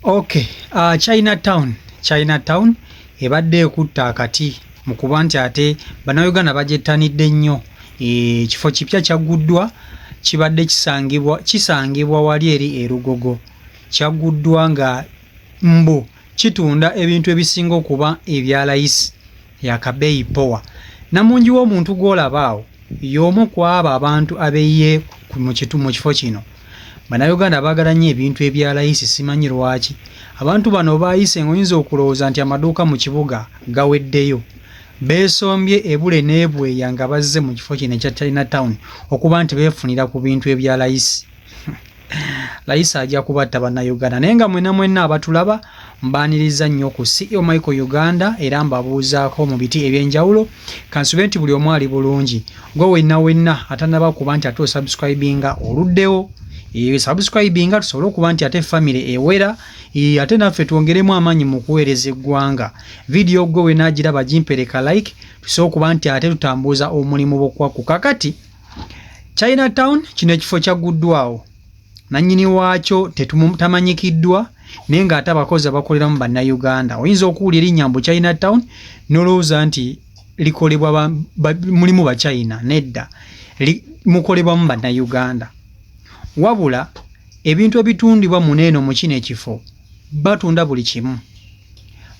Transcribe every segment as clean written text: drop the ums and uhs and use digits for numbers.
Okay, Chinatown ebadde ekutta akati mu kuba nti ate bannayuganda bagyettanidde nnyo. Ekifo kipya kyaguddwa kibadde kisangibwa wali eri e Lugogo. Kyaguddwa nga mbu kitunda ebintu ebisinga okuba ebya layisi yakabeeyi powa. Namungi w'omuntu gw'olaba awo y'omu ku abo abantu abeeye mu kifo kino. Bannayuganda baagala nnyo ebintu ebya layisi, simanyi lwaki. Abantu bano baayise ng'oyinza okulowooza nti amaduuka mu kibuga gaweddeyo. Beesombye ebule n'ebweya nga bazze mu kifo kino ekya Chinatown okuba nti beefunira ku bintu ebya layisi. Layisi ajja kubatta bannayuganda, naye nga mwenna abatulaba mbaaniriza nnyo ku CEO Michael Uganda era mbabuuzaako mu biti eby'enjawulo. Kansube nti buli omu ali bulungi. Gwe wenna atanaba kuba nti ate osubscribinga oluddewo. Subscribinga tusobole okuba nti ate family ewera, ate naffe twongeremu amaanyi mu kuweereza eggwanga. Video gwe wenagiraba gimpereka like, tusobole okuba nti ate tutambuuza omulimu bw'okwaku. Kakati Chinatown kino ekifo kyaguddwawo, nannyini waakyo tamanyikiddwa, naye ng'ate abakozi abakoleramu bannayuganda. Oyinza okuwulira erinnya mbu Chinatown n'olowooza nti likolebwa mulimu ba China. Nedda, mukolebwamu bannayuganda. Wabula ebintu ebitundibwa muneeno mu kino ekifo batunda buli kimu.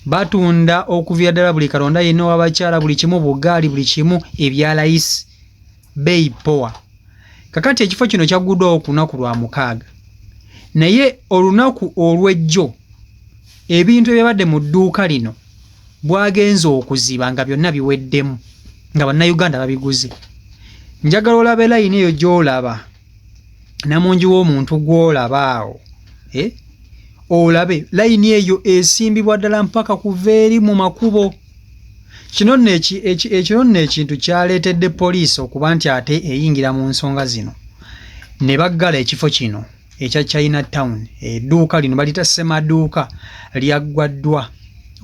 Batunda okuvira ddala buli kalonda yenna w'abakyala, buli kimu, bugaali, buli kimu ebya layisi, beeyi powa. Kakati ekifo kino kyaguddwawo ku lunaku lwa 6, naye olunaku olw'ejjo ebintu ebyabadde mu dduuka lino bwagenza okuziba nga byonna biweddemu nga bannayuganda babiguze. Njagala olabe layini eyo gy'olaba, namungi w'omuntu gw'olaba awo, olabe layini eyo esimbibwa ddala mpaka kuva eri mu makubo. Kino nno ekintu kyaleetedde poliisi okuba nti ate eyingira mu nsonga zino, ne baggala ekifo kino ekya Chinatown. Edduuka lino balita ssemaduuka lyaggwaddwa,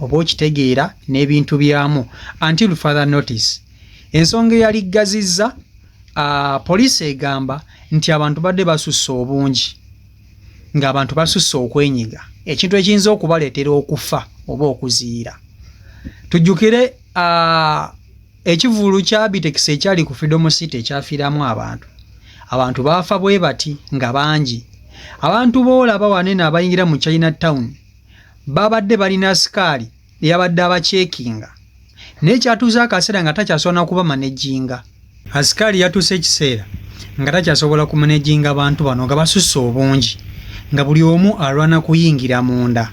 oba okitegeera, n'ebintu byamu until further notice. Ensonga eyaliggazizza, poliisi egamba nti abantu badde basusse obungi, ng'abantu basusse okwenyiga, ekintu ekiyinza okubaleetera okufa oba okuziira. Tujjukire ekivulu kya Bitex ekyali ku Freedom City ekyafiiramu abantu baafa bwe bati nga bangi. Abantu boolaba wanene abayingira mu Chinatown babadde balina asikaali eyabadde abacekinga, naye kyatuuze akaseera nga takyasobola kuba manejinga. Asikaali yatuuse ekiseera nga takyasobola kumanejinga abantu bano nga basusse obungi, nga buli omu alwana kuyingira munda.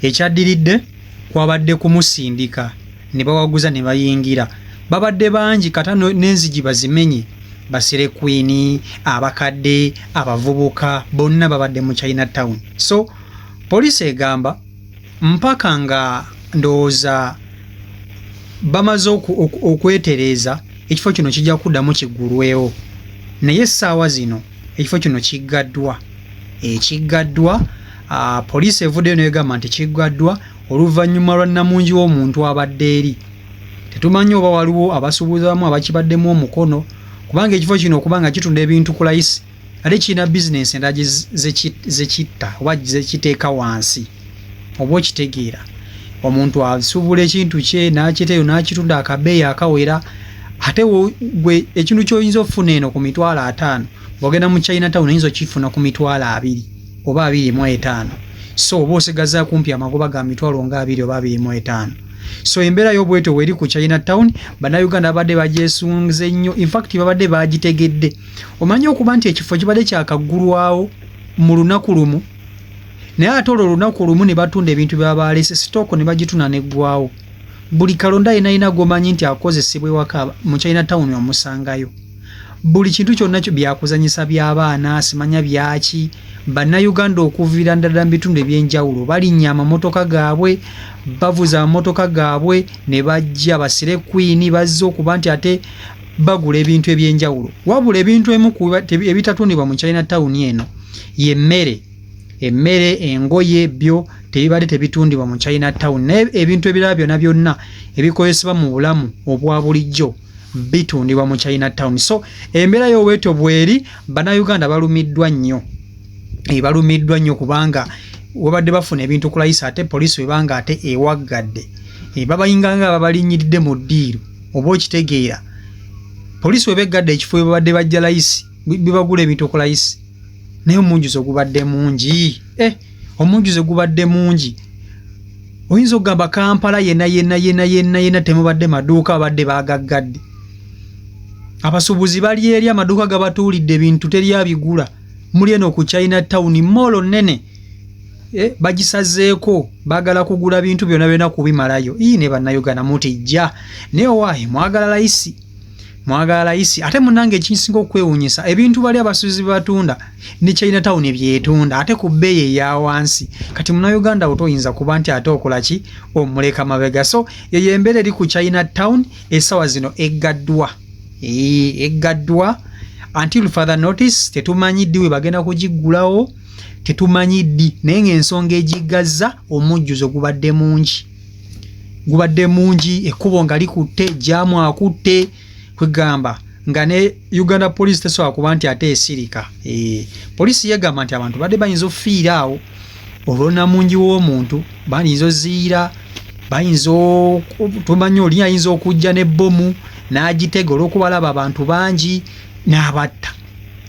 Ekyaddiridde kwabadde kumusindika, ne bawaguza ne bayingira. Babadde bangi, kata n'enzigi bazimenye. Basire Queen, abakadde, abavubuka, bonna babadde mu Chinatown. So poliisi egamba mpaka nga ndowooza bamaze okwetereeza ekifo kino kijja kuddamu kiggulwewo, naye essaawa zino ekifo kino kiggaddwa. Poliisi evuddeyo n'egamba nti kiggaddwa oluvannyuma lwa namungi w'omuntu abadde eri. Tetumanyi oba waliwo abasuubuzamu abakibaddemu omukono, kubanga ekifo kino okubanga kitunda ebintu ku layisi ate kirina bizinensi endala zekitta oba zekiteeka wansi, oba okitegeera. Omuntu asuubula ekintu kye n'akiteyo n'akitunda akabeeyi akawera, ate gwe ekintu ky'oyinza okufuna eno ku $50, bw'ogenda mu Chinatown oyinza okifuna ku $20 oba 25. So oba osigaza kumpi amagoba ga $20 oba 25. So embeera y'obwetyo weri ku Chinatown, bannayuganda babadde bagyesunze nnyo. In fact babadde bagitegedde. Omanyi okuba nti ekifo kibadde kyakaggulwawo mu lunaku lumu, naye ate olwo olunaku lumu ne batunda ebintu bya baalese sitooko ne bagituna neggwawo. Buli kalonda yenna gomanyi nti akozesebwa ewaka mu Chinatown omusangayo. Buli kintu kyonna byakuzanyisa by'abaana, simanya byaki. Bannayuganda okuviira ddala mu bitundu eby'enjawulo balinnya amamotoka gaabwe, bavuza amamotoka gaabwe ne bajja. Basire Queen bazze okuba nti ate bagula ebintu eby'enjawulo. Wabula ebintu emu ebitatundibwa mu Chinatown eno y'emmere, engoye, byo tebibadde tebitundibwa mu Chinatown. Naye ebintu ebirala byonna ebikozesebwa mu bulamu obwa bulijjo bitundibwa mu Chinatown. So embeera y'obwetyo bweri, bannayuganda balumiddwa nnyo. Balumiddwa nnyo kubanga wabadde bafuna ebintu ku layisi ate poliisi webanga ate ewaggadde babayinganga babalinyiridde mu ddiiro oba okitegeera poliisi webeggadde ekifo babadde bajja layisi bibagula ebintu ku layisi naye omunjuzo gubadde mungi omunjuzo gubadde mungi oyinza okugamba Kampala yenna temubadde maduuka babadde bagaggadde abasuubuzi bali eri amaduuka gabatuulidde ebintu teryabigula muli eno ku China Town molo nene bagisazeeko bagala kugula bintu byonna kubimalayo ne bannayuganda mutijja naye owaayi mwagala layisi ate munange ekinsinga okwewuunyisa ebintu bali abasuubuzi batunda ne China Town byetunda ate ku bbeeyi eya wansi kati munnayuganda otoyinza kuba nti ate okola ki omuleka mabega so yeyo embeera eri ku China Town essaawa zino eggaddwa until further notice tetumanyi ddi we bagenda kugiggulawo tetumanyi ddi naye ng'ensonga egigazza omujjuzo gubadde mungi ekkubo nga likutte jaamu akutte kwegamba nga ne Uganda Police tesobola kuba nti ate esirika poliisi yegamba nti abantu badde bayinza okufiira awo olw'onamungi w'omuntu bayinza oziira bayinza tumanyi oli ayinza okujja n'ebbomu n'agitega olw'okubalaba abantu bangi n'abatta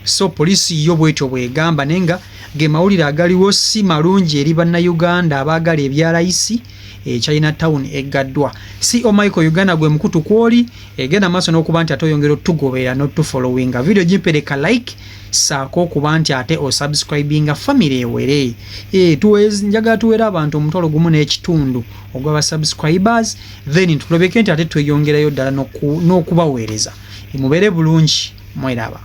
so poliisi yo bwetyo bwegamba naye nga ge mawulire agaliwo si malungi eri bannayuganda abaagala ebya layisi China Town eggaddwa si Michael Uganda gwe mukutu kwoli egenda maaso n'okuba nti ate oyongera otugoberera n'otufollowinga video gimpereka like saako okuba nti ate osubscribinga family ewere njagala tuwera abantu omutolo gumu n'ekitundu ogw'aba subscribers then tulabeke nti ate tweyongerayo ddala n'okubaweereza mubeere bulungi mweraba